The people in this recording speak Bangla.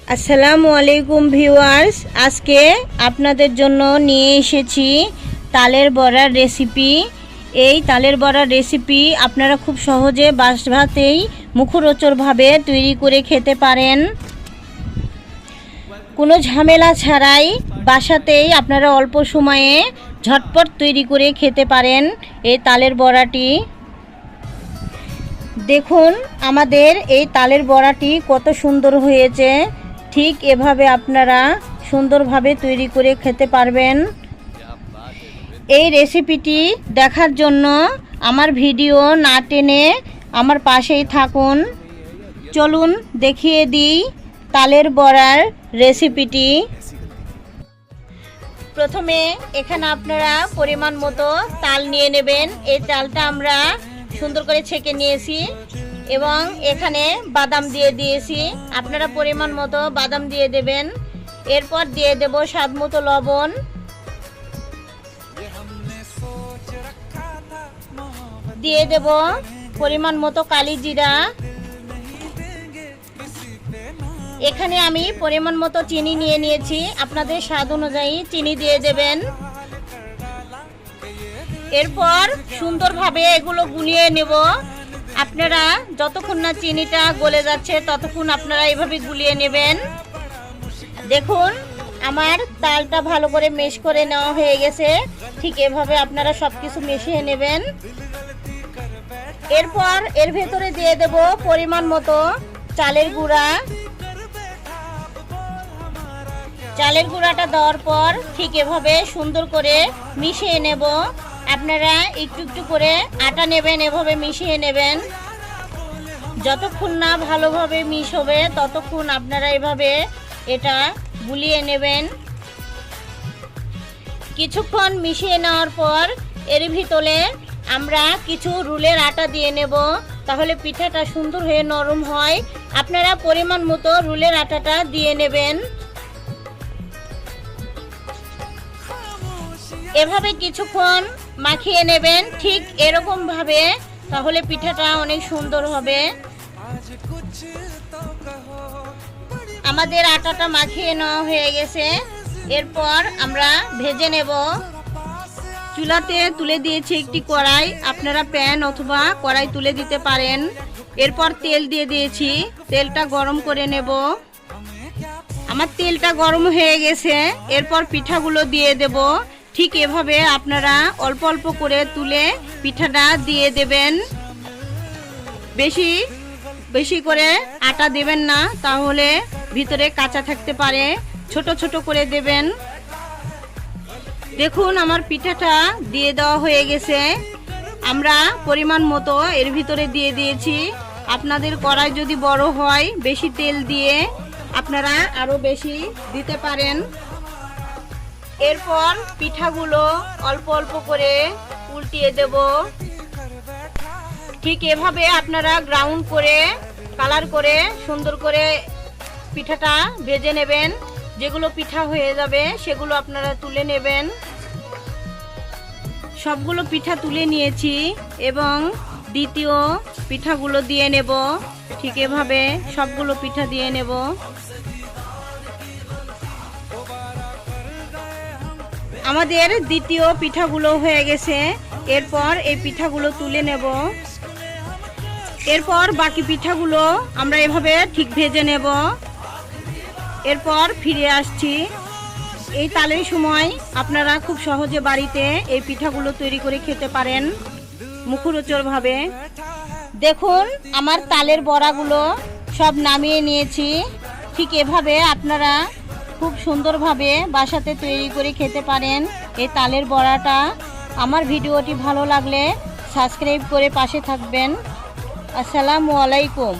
আসসালামু আলাইকুম ভিউয়ার্স, আজকে আপনাদের জন্য নিয়ে এসেছি তালের বড়ার রেসিপি। এই তালের বড়ার রেসিপি আপনারা খুব সহজে বাসাতেই মুখরোচকভাবে তৈরি করে খেতে পারেন। কোনো ঝামেলা ছাড়াই বাসাতেই আপনারা অল্প সময়ে ঝটপট তৈরি করে খেতে পারেন এই তালের বড়াটি। দেখুন আমাদের এই তালের বড়াটি কত সুন্দর হয়েছে। ঠিক এভাবে আপনারা সুন্দরভাবে তৈরি করে খেতে পারবেন। এই রেসিপিটি দেখার জন্য আমার ভিডিও না টেনে আমার পাশেই থাকুন। চলুন দেখিয়ে দিই তালের বড়ার রেসিপিটি। প্রথমে এখানে আপনারা পরিমাণ মতো তাল নিয়ে নেবেন। এই তালটা আমরা সুন্দর করে ছেঁকে নিয়েছি এবং এখানে বাদাম দিয়ে দিয়েছি। আপনারা পরিমাণ মতো বাদাম দিয়ে দেবেন। এরপর দিয়ে দেব স্বাদ মতো লবণ, দিয়ে দেব পরিমাণ মতো কালি জিরা। এখানে আমি পরিমাণ মতো চিনি নিয়ে নিয়েছি, আপনাদের স্বাদ অনুযায়ী চিনি দিয়ে দেবেন। এরপর সুন্দরভাবে এগুলো গুলিয়ে নেব। আপনারা যতক্ষণ না চিনিটা গলে যাচ্ছে ততক্ষণ আপনারা এইভাবে গুলিয়ে নেবেন। দেখুন আমার তালটা ভালো করে মেশ করে নেওয়া হয়ে গেছে। ঠিক এভাবে আপনারা সব কিছু মিশিয়ে নেবেন। এরপর এর ভেতরে দিয়ে দেব পরিমাণ মতো চালের গুঁড়া। চালের গুঁড়াটা দেওয়ার পর ঠিক এভাবে সুন্দর করে মিশিয়ে নেব। আপনারা একটু একটু করে আটা নেবেন, এভাবে মিশিয়ে নেবেন। যতক্ষণ না ভালোভাবে মিশ হবে ততক্ষণ আপনারা এভাবে এটা গুলিয়ে নেবেন। কিছুক্ষণ মিশিয়ে নেওয়ার পর এর ভিতরে আমরা কিছু রুলের আটা দিয়ে নেব, তাহলে পিঠাটা সুন্দর হয়ে নরম হয়। আপনারা পরিমাণ মতো রুলের আটাটা দিয়ে নেবেন। এভাবে কিছুক্ষণ মাখিয়ে নেবেন, ঠিক এরকম ভাবে, তাহলে পিঠাটা অনেক সুন্দর হবে। আমাদের আটাটা মাখিয়ে নেওয়া হয়ে গেছে। এরপর আমরা ভেজে নেব। চুলাতে তুলে দিয়েছি একটি কড়াই, আপনারা প্যান অথবা কড়াই তুলে দিতে পারেন। এরপর তেল দিয়ে দিয়েছি, তেলটা গরম করে নেব। আমার তেলটা গরম হয়ে গেছে। এরপর পিঠাগুলো দিয়ে দেব। ঠিক এভাবে আপনারা অল্প অল্প করে তুলে পিঠাটা দিয়ে দেবেন। বেশি বেশি করে আটা দেবেন না, তাহলে ভিতরে কাঁচা থাকতে পারে। ছোট ছোট করে দেবেন। দেখুন আমার পিঠাটা দিয়ে দেওয়া হয়ে গেছে। আমরা পরিমাণ মতো এর ভিতরে দিয়ে দিয়েছি। আপনাদের কড়াই যদি বড় হয় বেশি তেল দিয়ে আপনারা আরো বেশি দিতে পারেন। এরপর পিঠাগুলো অল্প অল্প করে উল্টিয়ে দেব। ঠিক এভাবে আপনারা ব্রাউন করে কালার করে সুন্দর করে পিঠাটা ভেজে নেবেন। যেগুলো পিঠা হয়ে যাবে সেগুলো আপনারা তুলে নেবেন। সবগুলো পিঠা তুলে নিয়েছি এবং দ্বিতীয় পিঠাগুলো দিয়ে নেব। ঠিক এভাবে সবগুলো পিঠা দিয়ে নেব। আমাদের দ্বিতীয় পিঠাগুলো হয়ে গেছে। এরপর এই পিঠাগুলো তুলে নেব। এরপর বাকি পিঠাগুলো আমরা এভাবে ঠিক ভেজে নেব। এরপর ফিরে আসছি। এই তালের সময় আপনারা খুব সহজে বাড়িতে এই পিঠাগুলো তৈরি করে খেতে পারেন মুখরোচকভাবে। দেখুন আমার তালের বড়াগুলো সব নামিয়ে নিয়েছি। ঠিক এভাবে আপনারা খুব সুন্দরভাবে বাসাতে তৈরি করে খেতে পারেন এই তালের বড়াটা। আমার ভিডিওটি ভালো লাগলে সাবস্ক্রাইব করে পাশে থাকবেন। আসসালামু আলাইকুম।